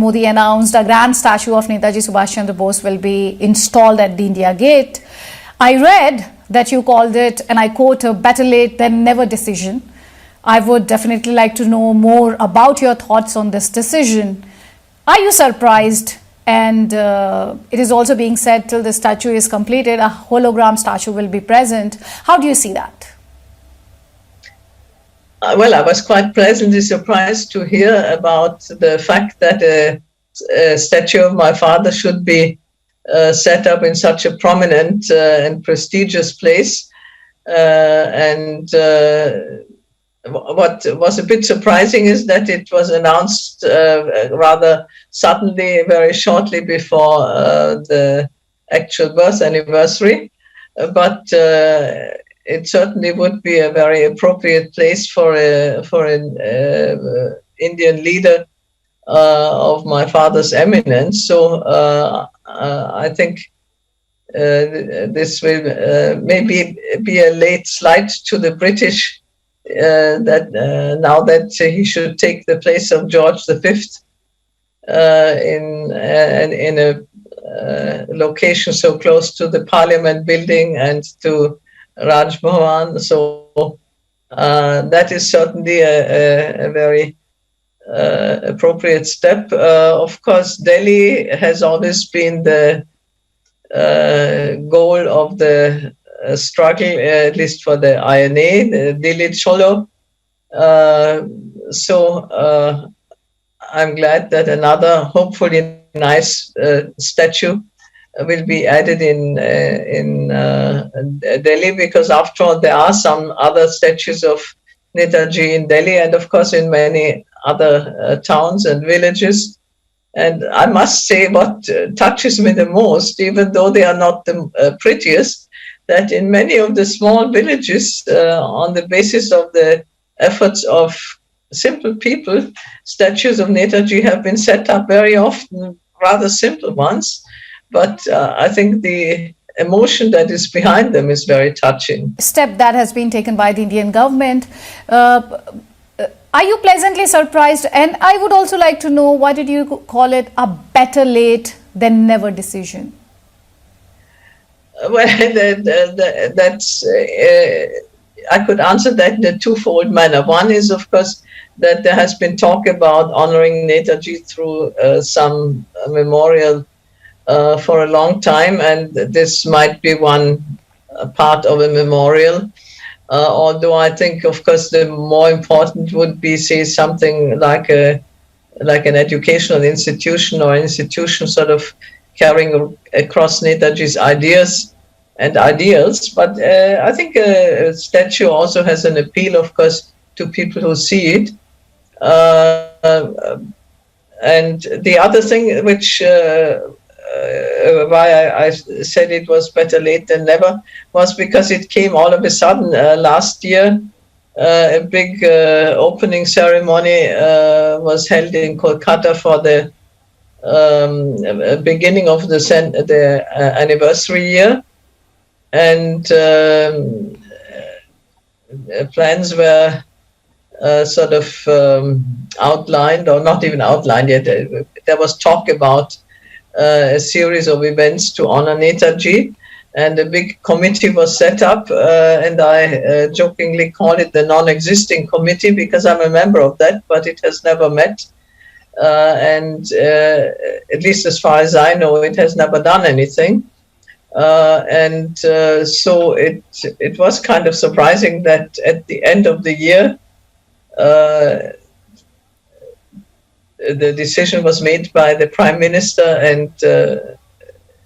Modi announced a grand statue of Netaji Subhash Chandra Bose will be installed at the India Gate. I read that you called it, and I quote, a better late than never decision. I would definitely like to know more about your thoughts on this decision. Are you surprised? And it is also being said till the statue is completed, a hologram statue will be present. How do you see that? Well, I was quite pleasantly surprised to hear about the fact that a statue of my father should be set up in such a prominent and prestigious place. What was a bit surprising is that it was announced rather suddenly, very shortly before the actual birth anniversary. But it certainly would be a very appropriate place for an Indian leader of my father's eminence. So I think this will maybe be a late slight to the British that now that he should take the place of George V in a location so close to the Parliament building and to Raj Bhavan. So that is certainly a very appropriate step. Of course, Delhi has always been the goal of the struggle, at least for the INA, the Delhi Cholo. So I'm glad that another hopefully nice statue will be added in Delhi, because after all there are some other statues of Netaji in Delhi and of course in many other towns and villages. And I must say what touches me the most, even though they are not the prettiest, that in many of the small villages, on the basis of the efforts of simple people, statues of Netaji have been set up, very often rather simple ones. But I think the emotion that is behind them is very touching. Step that has been taken by the Indian government. Are you pleasantly surprised? And I would also like to know, why did you call it a better late than never decision? Well, that's I could answer that in a twofold manner. One is, of course, that there has been talk about honoring Netaji through some memorial for a long time, and this might be one part of a memorial. Although I think, of course, the more important would be, say, something like an educational institution or an institution sort of carrying across Netaji's ideas and ideals. But I think a statue also has an appeal, of course, to people who see it. And the other thing which why I said it was better late than never was because it came all of a sudden last year. A big opening ceremony was held in Kolkata for the beginning of the anniversary year, and plans were sort of outlined, or not even outlined yet. There was talk about a series of events to honor Netaji, and a big committee was set up, and I jokingly call it the non-existing committee because I'm a member of that, but it has never met, and at least as far as I know, it has never done anything, and so it was kind of surprising that at the end of the year the decision was made by the Prime Minister and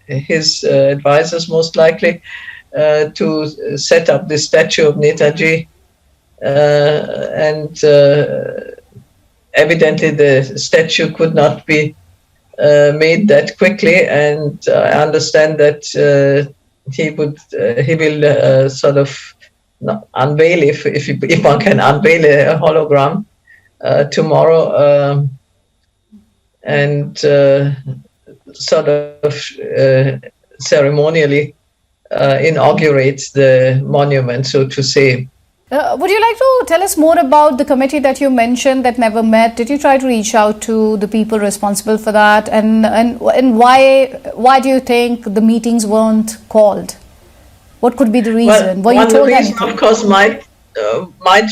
his advisors, most likely, to set up the statue of Netaji. And evidently the statue could not be made that quickly. And I understand that he will sort of unveil, if one can unveil a hologram tomorrow, and sort of ceremonially inaugurate the monument, so to say. Would you like to tell us more about the committee that you mentioned that never met? Did you try to reach out to the people responsible for that? And why do you think the meetings weren't called? What could be the reason? Well, Were you told reason, anything? of course, might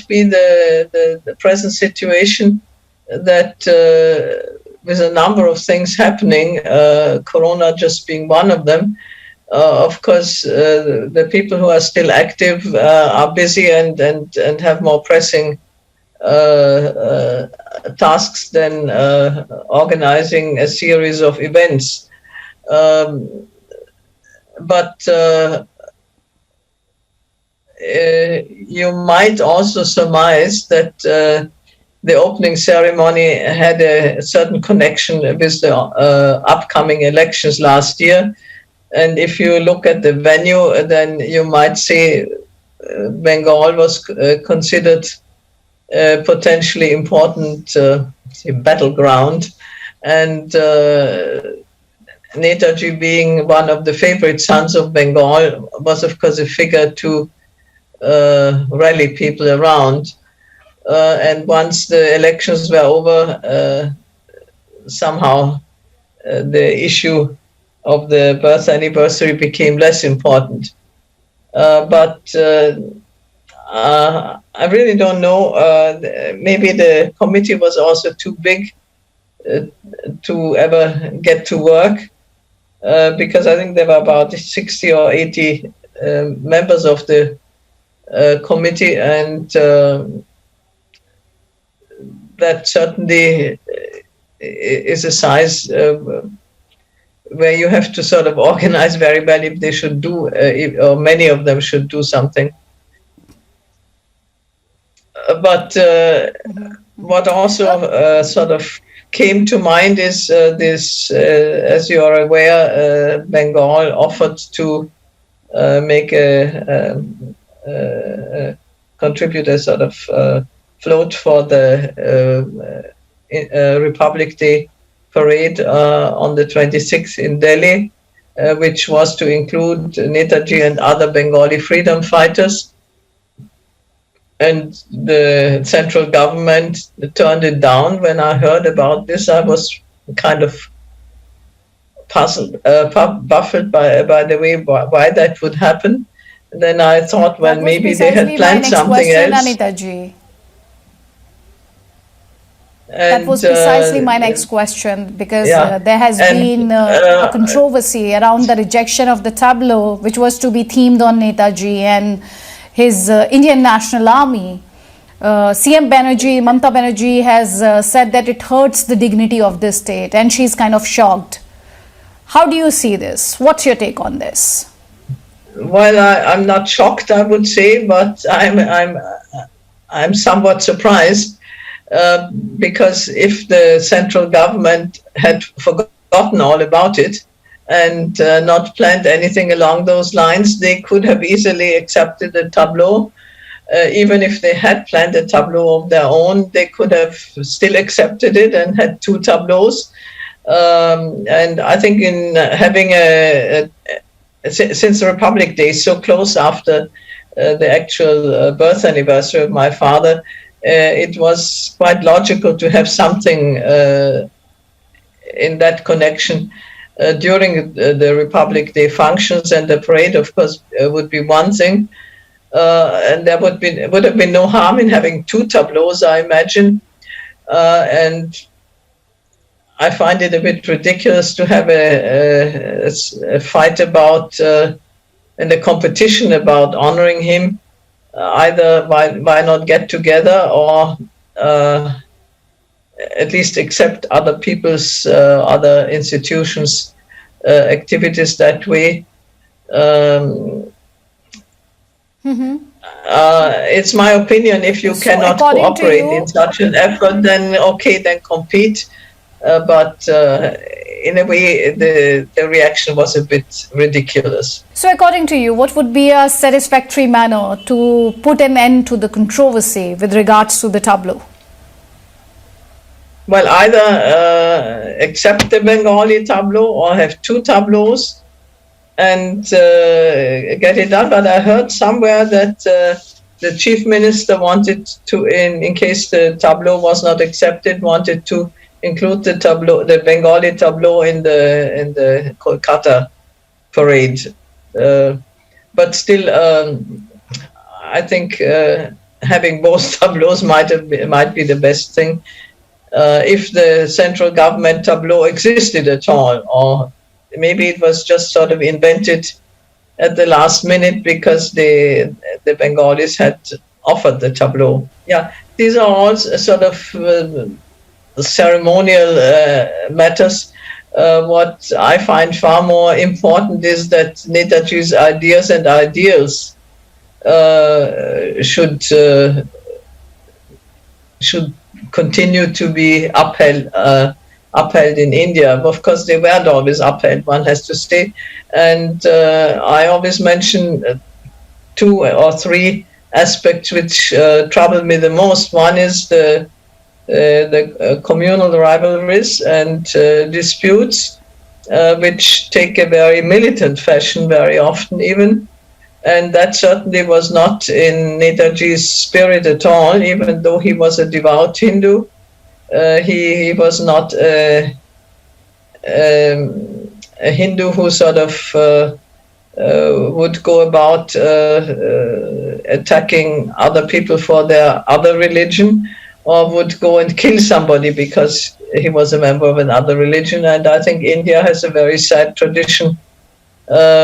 be the present situation that with a number of things happening, Corona just being one of them. Of course, the people who are still active are busy and have more pressing tasks than organizing a series of events. But you might also surmise that the opening ceremony had a certain connection with the upcoming elections last year. And if you look at the venue, then you might say Bengal was considered a potentially important battleground. And Netaji, being one of the favorite sons of Bengal, was of course a figure to rally people around. And once the elections were over, somehow the issue of the birth anniversary became less important. But I really don't know. Maybe the committee was also too big to ever get to work, because I think there were about 60 or 80 members of the committee, and that certainly is a size where you have to sort of organize very well if they should do, or many of them should do something. But what also sort of came to mind is this, as you are aware, Bengal offered to make contribute a sort of float for the Republic Day parade on the 26th in Delhi, which was to include Netaji and other Bengali freedom fighters. And the central government turned it down. When I heard about this, I was kind of puzzled, baffled by the way why that would happen. Then I thought, well, maybe they had planned something else. Anita-ji. That was precisely my next question, because there has been a controversy around the rejection of the tableau, which was to be themed on Netaji and his Indian National Army. CM Banerjee, Mamata Banerjee has said that it hurts the dignity of this state, and she's kind of shocked. How do you see this? What's your take on this? Well, I'm not shocked, I would say, but I'm somewhat surprised. Because if the central government had forgotten all about it and not planned anything along those lines, they could have easily accepted a tableau. Even if they had planned a tableau of their own, they could have still accepted it and had two tableaus. And I think in having since Republic Day is so close after the actual birth anniversary of my father, it was quite logical to have something in that connection during the Republic Day functions, and the parade, of course, would be one thing. And there would have been no harm in having two tableaus, I imagine. And I find it a bit ridiculous to have a fight about and a competition about honoring him. Either why not get together, or at least accept other people's, other institutions' activities that way. It's my opinion, if you cannot cooperate in such an effort, then okay, then compete. But in a way, the reaction was a bit ridiculous. So according to you, what would be a satisfactory manner to put an end to the controversy with regards to the tableau? Well, either accept the Bengali tableau or have two tableaus and get it done. But I heard somewhere that the chief minister wanted to, in case the tableau was not accepted, wanted to include the tableau, the Bengali tableau, in the Kolkata parade. But still, I think having both tableaus might be the best thing. If the central government tableau existed at all, or maybe it was just sort of invented at the last minute because the Bengalis had offered the tableau. Yeah, these are all sort of ceremonial matters. What I find far more important is that Netaji's ideas and ideals should continue to be upheld in India. Of course, they weren't always upheld, one has to say. And I always mention 2 or 3 aspects which trouble me the most. One is the communal rivalries and disputes, which take a very militant fashion very often even. And that certainly was not in Netaji's spirit at all, even though he was a devout Hindu. He was not a Hindu who sort of would go about attacking other people for their other religion, or would go and kill somebody because he was a member of another religion. And I think India has a very sad tradition,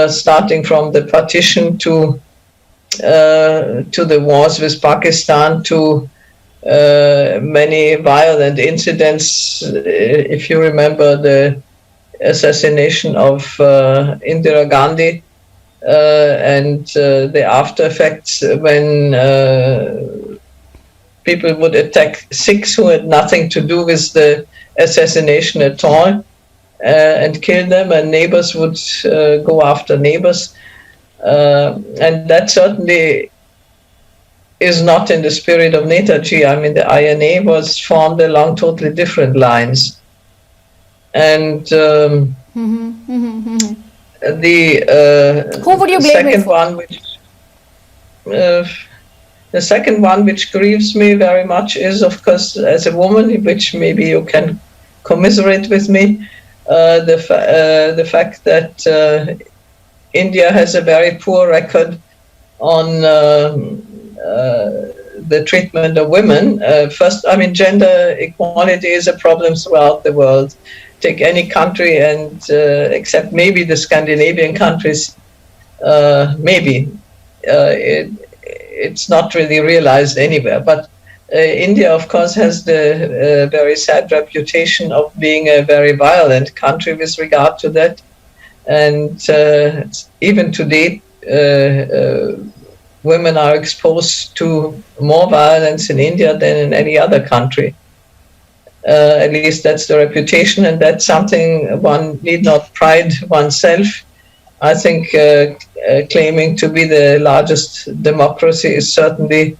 starting from the partition to the wars with Pakistan, to many violent incidents. If you remember the assassination of Indira Gandhi and the after effects when people would attack Sikhs who had nothing to do with the assassination at all, and kill them, and neighbors would go after neighbors. And that certainly is not in the spirit of Netaji. I mean, the INA was formed along totally different lines. And the Who would you blame second one, the second one which grieves me very much is, of course, as a woman, which maybe you can commiserate with me, the fact that India has a very poor record on the treatment of women. First, I mean, gender equality is a problem throughout the world. Take any country, and except maybe the Scandinavian countries, maybe it's not really realized anywhere. But India, of course, has the very sad reputation of being a very violent country with regard to that. And even today, women are exposed to more violence in India than in any other country. At least that's the reputation, and that's something one need not pride oneself. I think claiming to be the largest democracy is certainly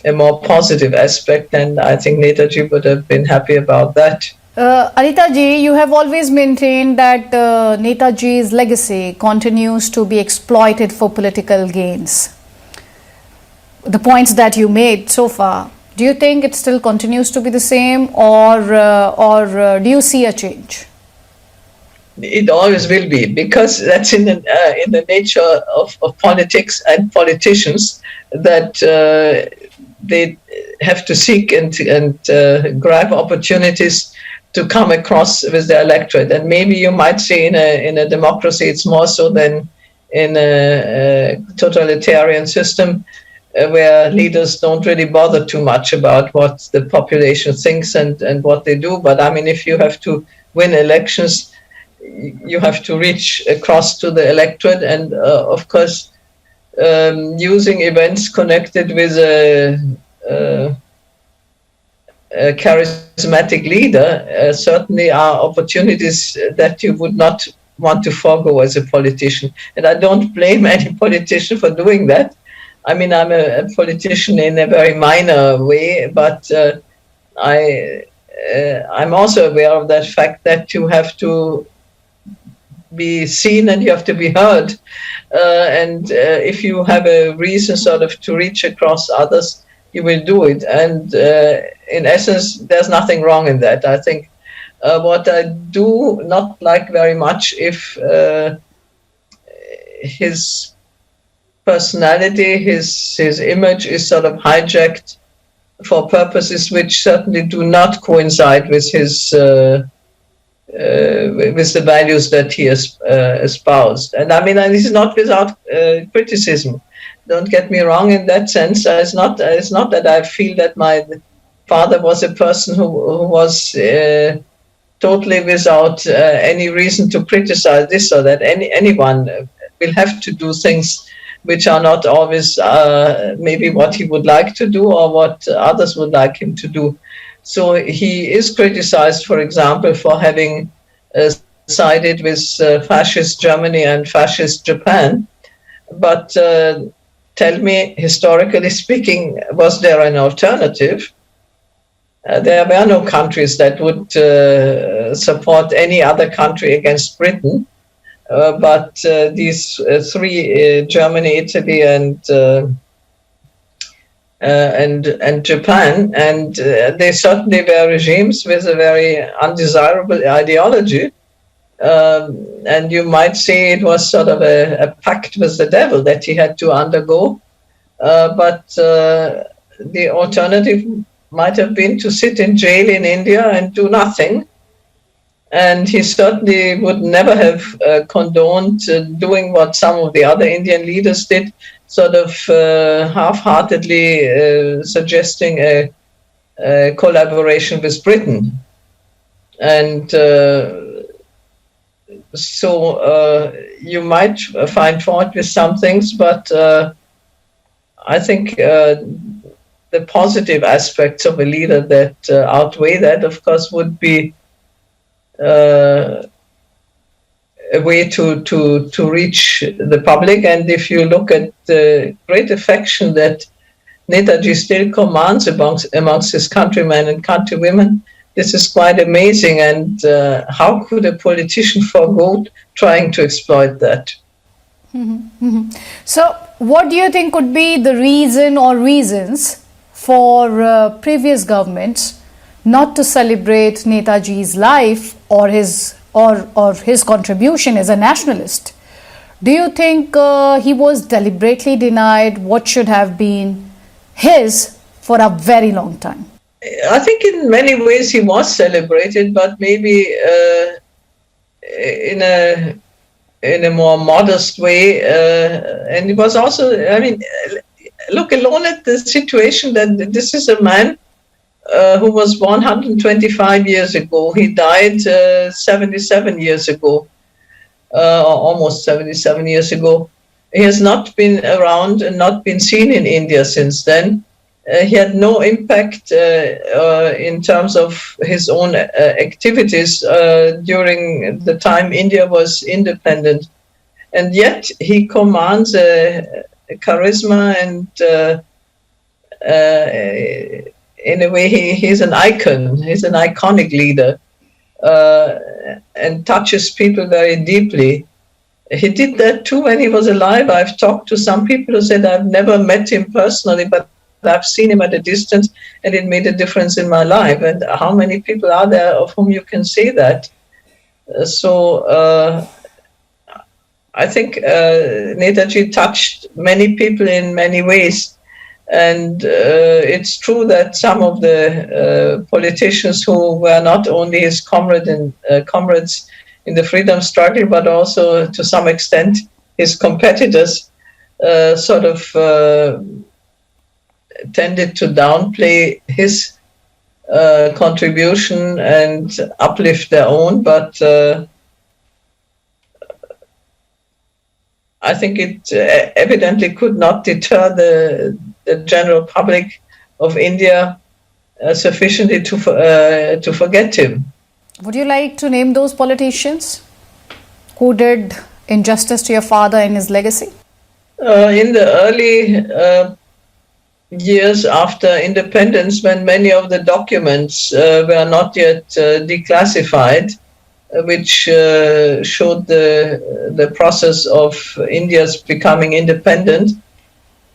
a more positive aspect, and I think Netaji would have been happy about that. Anita ji, you have always maintained that Netaji's legacy continues to be exploited for political gains. The points that you made so far, do you think it still continues to be the same, or do you see a change? It always will be, because that's in the nature of politics and politicians, that they have to seek and grab opportunities to come across with the electorate. And maybe you might say in a democracy it's more so than in a totalitarian system, where leaders don't really bother too much about what the population thinks and what they do. But I mean, if you have to win elections, you have to reach across to the electorate, and of course, using events connected with a charismatic leader certainly are opportunities that you would not want to forego as a politician. And I don't blame any politician for doing that. I mean, I'm a politician in a very minor way, but I'm also aware of that fact that you have to be seen and you have to be heard. And if you have a reason sort of to reach across others, you will do it. And in essence, there's nothing wrong in that. I think what I do not like very much if his personality, his image is sort of hijacked for purposes which certainly do not coincide with his with the values that he has espoused. And I mean, and this is not without criticism. Don't get me wrong in that sense. It's not that I feel that my father was a person who was totally without any reason to criticize this or that. Anyone will have to do things which are not always maybe what he would like to do or what others would like him to do. So he is criticized, for example, for having sided with fascist Germany and fascist Japan. But tell me, historically speaking, was there an alternative? There were no countries that would support any other country against Britain. But these three, Germany, Italy, and Japan, and they certainly were regimes with a very undesirable ideology. And you might say it was sort of a pact with the devil that he had to undergo. But the alternative might have been to sit in jail in India and do nothing. And he certainly would never have condoned doing what some of the other Indian leaders did, sort of half-heartedly suggesting a collaboration with Britain. And so you might find fault with some things, but I think the positive aspects of a leader that outweigh that, of course, would be a way to reach the public. And if you look at the great affection that Netaji still commands amongst his countrymen and countrywomen, this is quite amazing. And how could a politician forego trying to exploit that? So what do you think could be the reason or reasons for previous governments not to celebrate Netaji's life or his contribution as a nationalist? Do you think he was deliberately denied what should have been his for a very long time? I think in many ways he was celebrated, but maybe in a more modest way. And it was also, I mean, look alone at the situation that this is a man who was born 125 years ago. He died 77 years ago, or almost 77 years ago. He has not been around and not been seen in India since then. He had no impact in terms of his own activities during the time India was independent. And yet he commands a charisma and in a way, he's an icon. He's an iconic leader and touches people very deeply. He did that too when he was alive. I've talked to some people who said, I've never met him personally, but I've seen him at a distance and it made a difference in my life. And how many people are there of whom you can say that? So I think Netaji touched many people in many ways. And it's true that some of the politicians who were not only his comrades in the freedom struggle, but also to some extent his competitors, sort of tended to downplay his contribution and uplift their own. But I think it evidently could not deter the general public of India sufficiently to forget him. Would you like to name those politicians who did injustice to your father and his legacy? In the early years after independence, when many of the documents were not yet declassified, which showed the process of India's becoming independent.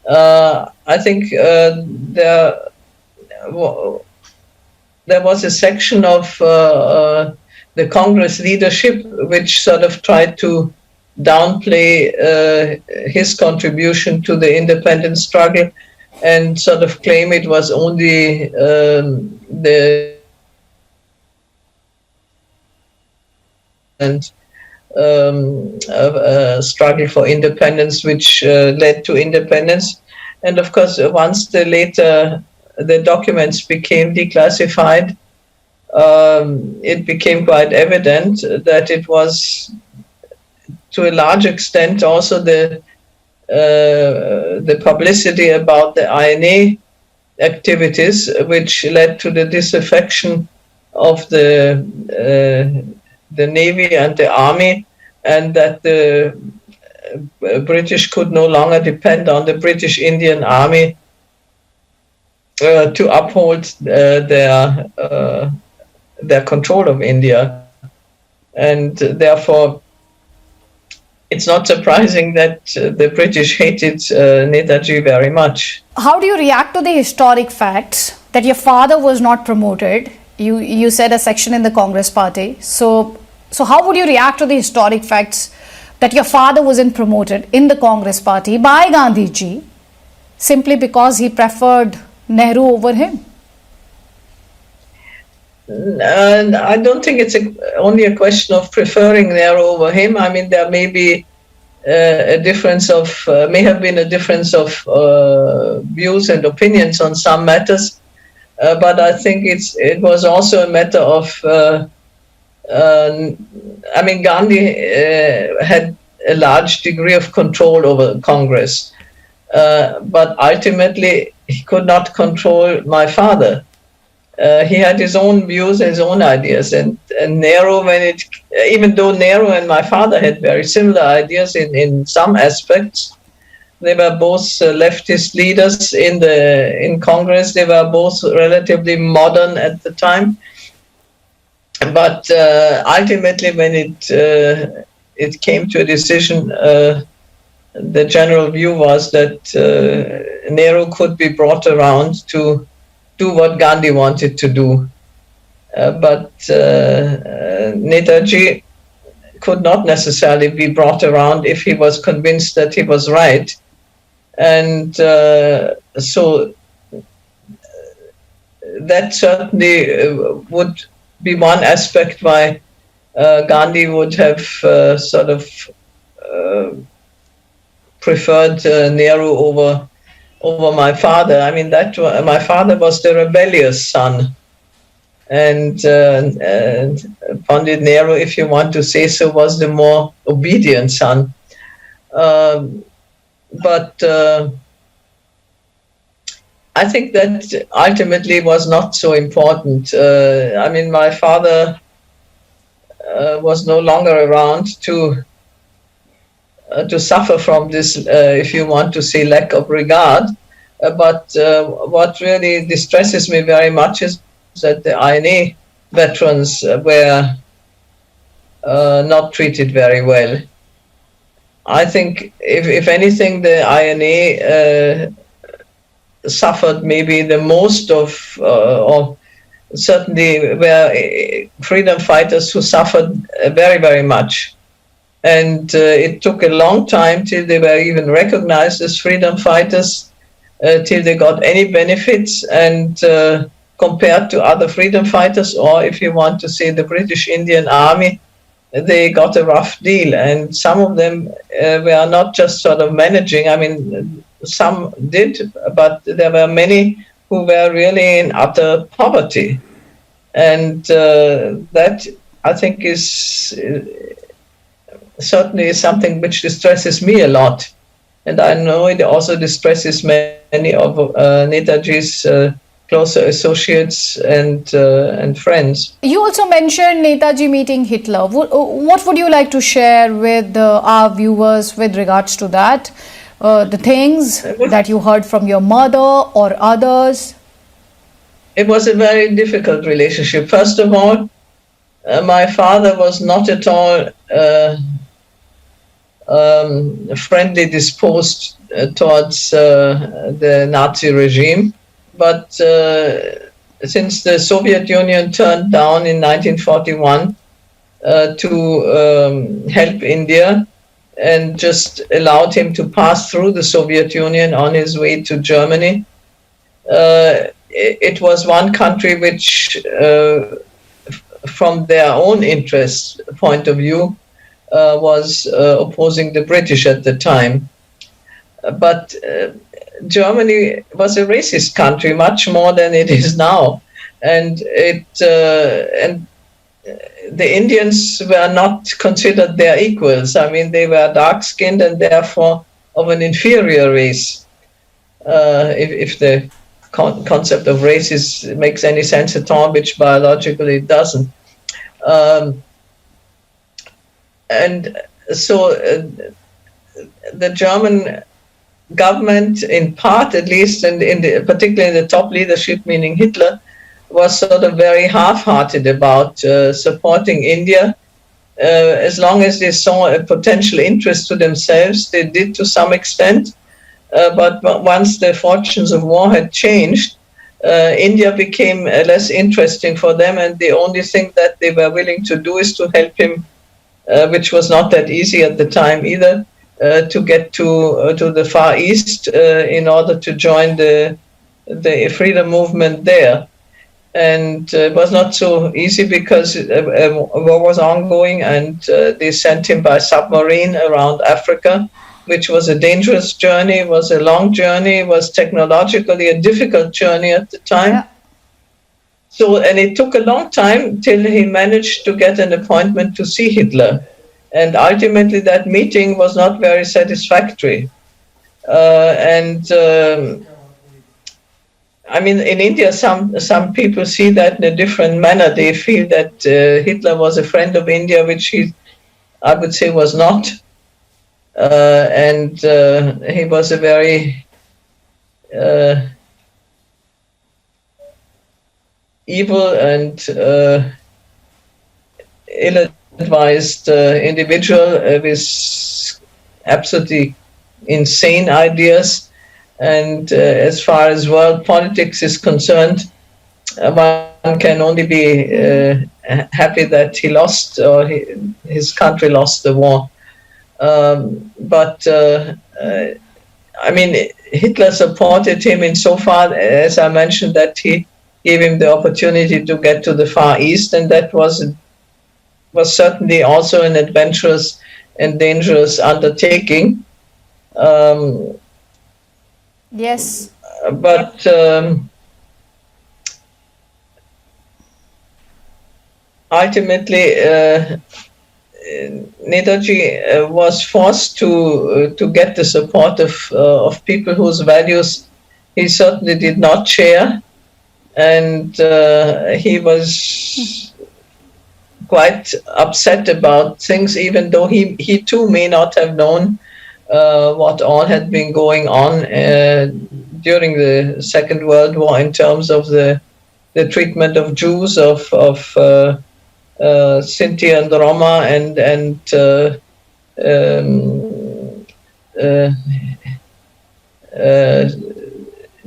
I think there was a section of the Congress leadership which sort of tried to downplay his contribution to the independence struggle and sort of claim it was only the struggle for independence which led to independence. And of course, once the documents became declassified, it became quite evident that it was, to a large extent, also the publicity about the INA activities, which led to the disaffection of the Navy and the Army, and that the British could no longer depend on the British Indian Army to uphold their control of India. And therefore, it's not surprising that the British hated Netaji very much. How do you react to the historic facts that your father was not promoted? You said a section in the Congress party. So how would you react to the historic facts that your father wasn't promoted in the Congress party by Gandhiji simply because he preferred Nehru over him? And I don't think it's only a question of preferring Nehru over him. I mean, there may be may have been a difference of views and opinions on some matters, but I think it was also a matter of, Gandhi had a large degree of control over Congress, but ultimately he could not control my father. He had his own views, his own ideas, and Nehru, even though Nehru and my father had very similar ideas in some aspects, they were both leftist leaders in Congress. They were both relatively modern at the time, but ultimately, when it came to a decision, the general view was that Nehru could be brought around to do what Gandhi wanted to do. But Netaji could not necessarily be brought around if he was convinced that he was right. And so that certainly would be one aspect why Gandhi would have preferred Nehru over my father. I mean, my father was the rebellious son, and Pandit Nehru, if you want to say so, was the more obedient son. But I think that ultimately was not so important. My father was no longer around to suffer from this, if you want to say, lack of regard. But what really distresses me very much is that the INA veterans were not treated very well. I think, if anything, the INA suffered maybe the most or certainly were freedom fighters who suffered very, very much. And it took a long time till they were even recognized as freedom fighters, till they got any benefits. And compared to other freedom fighters, or if you want to say the British Indian Army, they got a rough deal. And some of them were not just sort of managing. I mean, some did, but there were many who were really in utter poverty. And that, I think, is certainly something which distresses me a lot, and I know it also distresses many of Netaji's closer associates and friends. You also mentioned Netaji meeting Hitler. What would you like to share with our viewers with regards to that? The things that you heard from your mother or others? It was a very difficult relationship. First of all, My father was not at all friendly disposed towards the Nazi regime, but since the Soviet Union turned down in 1941 to help India and just allowed him to pass through the Soviet Union on his way to Germany, it was one country which, from their own interest point of view, was opposing the British at the time. But Germany was a racist country, much more than it is now, and the Indians were not considered their equals. I mean, they were dark-skinned and therefore of an inferior race. If the concept of race makes any sense at all, which biologically it doesn't. And so the German government, in part at least, and particularly in the top leadership, meaning Hitler, was sort of very half-hearted about supporting India. As long as they saw a potential interest to themselves, they did to some extent. But once the fortunes of war had changed, India became less interesting for them, and the only thing that they were willing to do is to help him, which was not that easy at the time either, to get to the Far East in order to join the freedom movement there. And it was not so easy because a war was ongoing, and they sent him by submarine around Africa, which was a dangerous journey, was a long journey, was technologically a difficult journey at the time. Yeah. So, and it took a long time till he managed to get an appointment to see Hitler. And ultimately that meeting was not very satisfactory. I mean, in India, some people see that in a different manner. They feel that Hitler was a friend of India, which I would say, was not. And he was a very evil and ill-advised individual with absolutely insane ideas. And as far as world politics is concerned, one can only be happy that he lost, or his country lost the war. But I mean, Hitler supported him insofar as I mentioned that he gave him the opportunity to get to the Far East, and that was certainly also an adventurous and dangerous undertaking. Yes. But ultimately, Netaji was forced to get the support of people whose values he certainly did not share, and he was quite upset about things, even though he too may not have known what all had been going on during the Second World War in terms of the treatment of Jews, of Sinti and Roma, and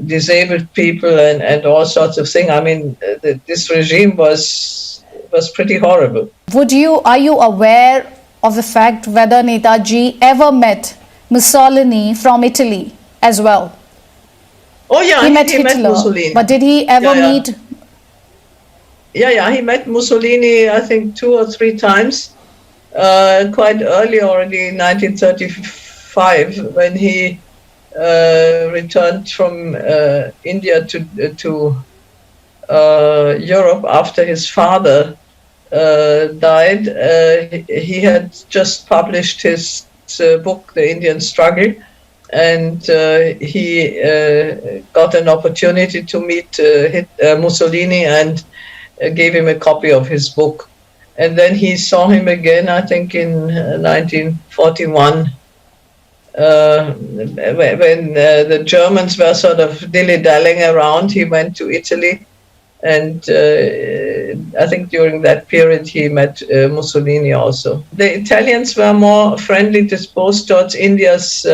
disabled people and all sorts of things. I mean, this regime was pretty horrible. Are you aware of the fact whether Netaji ever met Mussolini from Italy as well? Oh yeah, he met Mussolini. But did he ever meet? Yeah, he met Mussolini, I think 2 or 3 times, quite early, already in 1935, when he returned from India to Europe after his father died. He had just published his book, The Indian Struggle, and he got an opportunity to meet Mussolini and gave him a copy of his book. And then he saw him again, I think in 1941, when the Germans were sort of dilly-dallying around. He went to Italy and I think during that period he met Mussolini also. The Italians were more friendly disposed towards India's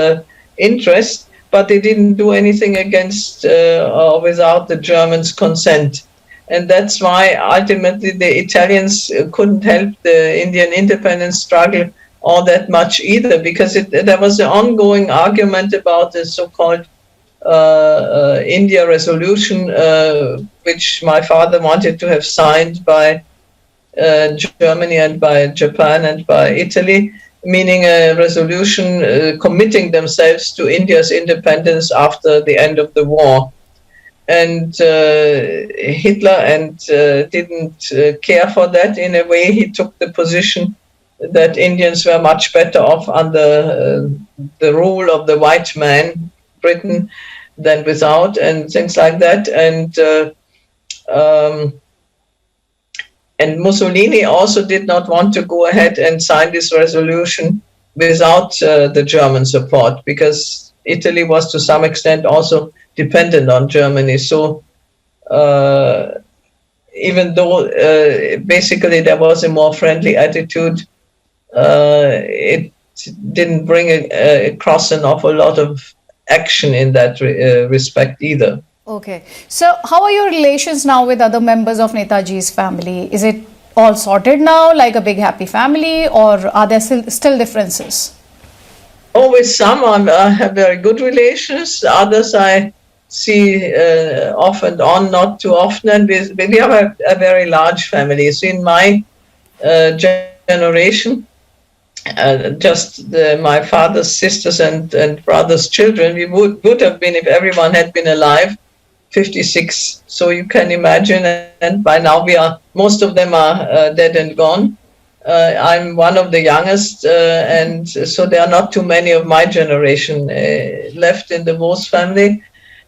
interest, but they didn't do anything against or without the Germans' consent. And that's why ultimately the Italians couldn't help the Indian independence struggle all that much either, because there was an ongoing argument about the so-called India resolution, which my father wanted to have signed by Germany and by Japan and by Italy, meaning a resolution committing themselves to India's independence after the end of the war. And Hitler didn't care for that. In a way, he took the position that Indians were much better off under the rule of the white man, Britain, than without, and things like that. And Mussolini also did not want to go ahead and sign this resolution without the German support, because Italy was to some extent also dependent on Germany. So even though basically there was a more friendly attitude, it didn't bring across an awful lot of action in that respect either. Okay. So how are your relations now with other members of Netaji's family? Is it all sorted now, like a big happy family, or are there still differences? Oh, with some I have very good relations. Others I see off and on, not too often. And we have a very large family. So in my generation, just my father's sisters and brothers' children, we would have been, if everyone had been alive, 56. So you can imagine, and by now most of them are dead and gone. I'm one of the youngest, and so there are not too many of my generation left in the Bose family.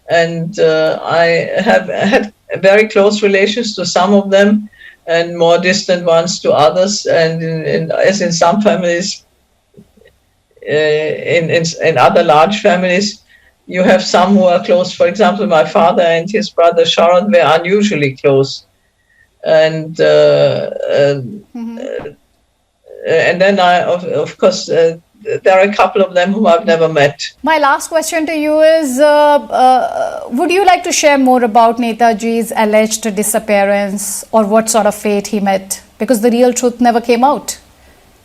And I have had very close relations to some of them, and more distant ones to others. And as in some families, in other large families, you have some who are close. For example, my father and his brother Sharon were unusually close. And and then of course, there are a couple of them whom I've never met. My last question to you is, would you like to share more about Netaji's alleged disappearance, or what sort of fate he met? Because the real truth never came out.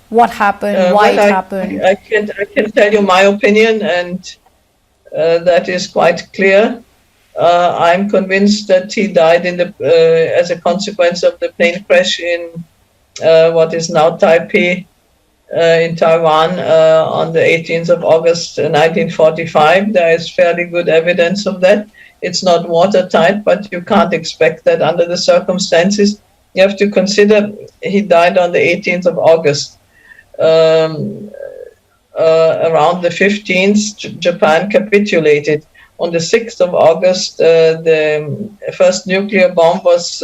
What happened, why it happened? I can tell you my opinion, and that is quite clear. I'm convinced that he died as a consequence of the plane crash in what is now Taipei, in Taiwan, on the 18th of August 1945. There is fairly good evidence of that. It's not watertight, but you can't expect that under the circumstances. You have to consider he died on the 18th of August. Around the 15th, Japan capitulated. On the 6th of August, the first nuclear bomb was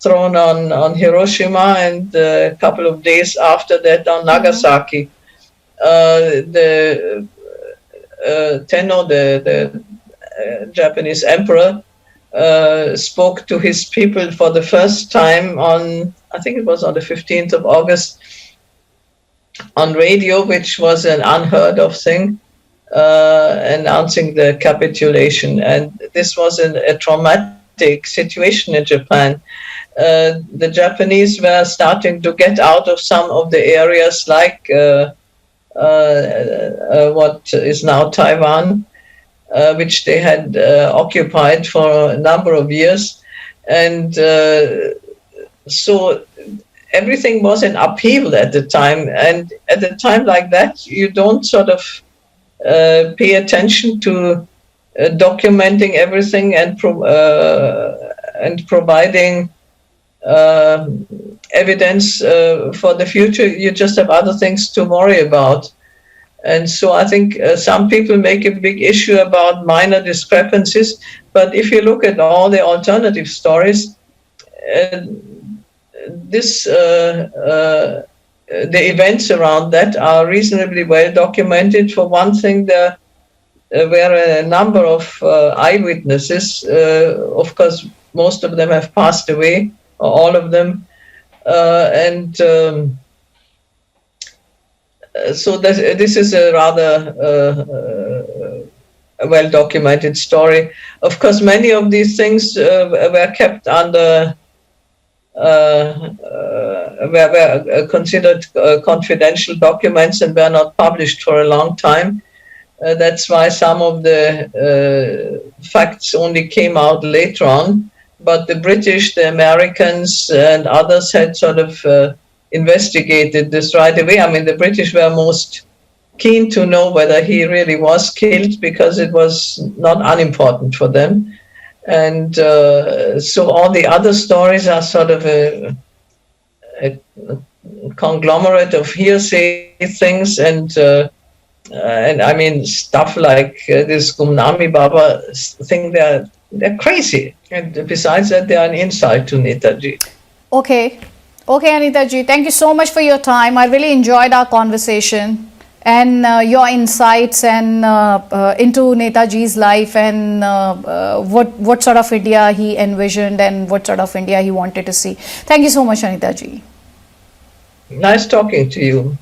thrown on Hiroshima, and a couple of days after that on Nagasaki. The Tenno, the Japanese emperor, spoke to his people for the first time on, I think it was on the 15th of August, on radio, which was an unheard of thing, announcing the capitulation. And this was a traumatic situation in Japan. The Japanese were starting to get out of some of the areas like what is now Taiwan, which they had occupied for a number of years. And so everything was in upheaval at the time. And at a time like that, you don't sort of pay attention to documenting everything and providing evidence for the future. You just have other things to worry about. And so I think some people make a big issue about minor discrepancies, but if you look at all the alternative stories, the events around that are reasonably well documented. For one thing, there were a number of eyewitnesses. Of course, most of them have passed away, all of them, and so this is a rather well documented story. Of course, many of these things were kept under were considered confidential documents and were not published for a long time. That's why some of the facts only came out later on. But the British, the Americans, and others had sort of investigated this right away. I mean, the British were most keen to know whether he really was killed because it was not unimportant for them. And so all the other stories are sort of a conglomerate of hearsay things, and I mean stuff like this Gumnami Baba thing. They're crazy, and besides that, they are an insult to Netaji. Okay, Anita ji, thank you so much for your time. I really enjoyed our conversation and your insights and into Netaji's life and what sort of India he envisioned and what sort of India he wanted to see. Thank you so much, Anita ji. Nice talking to you.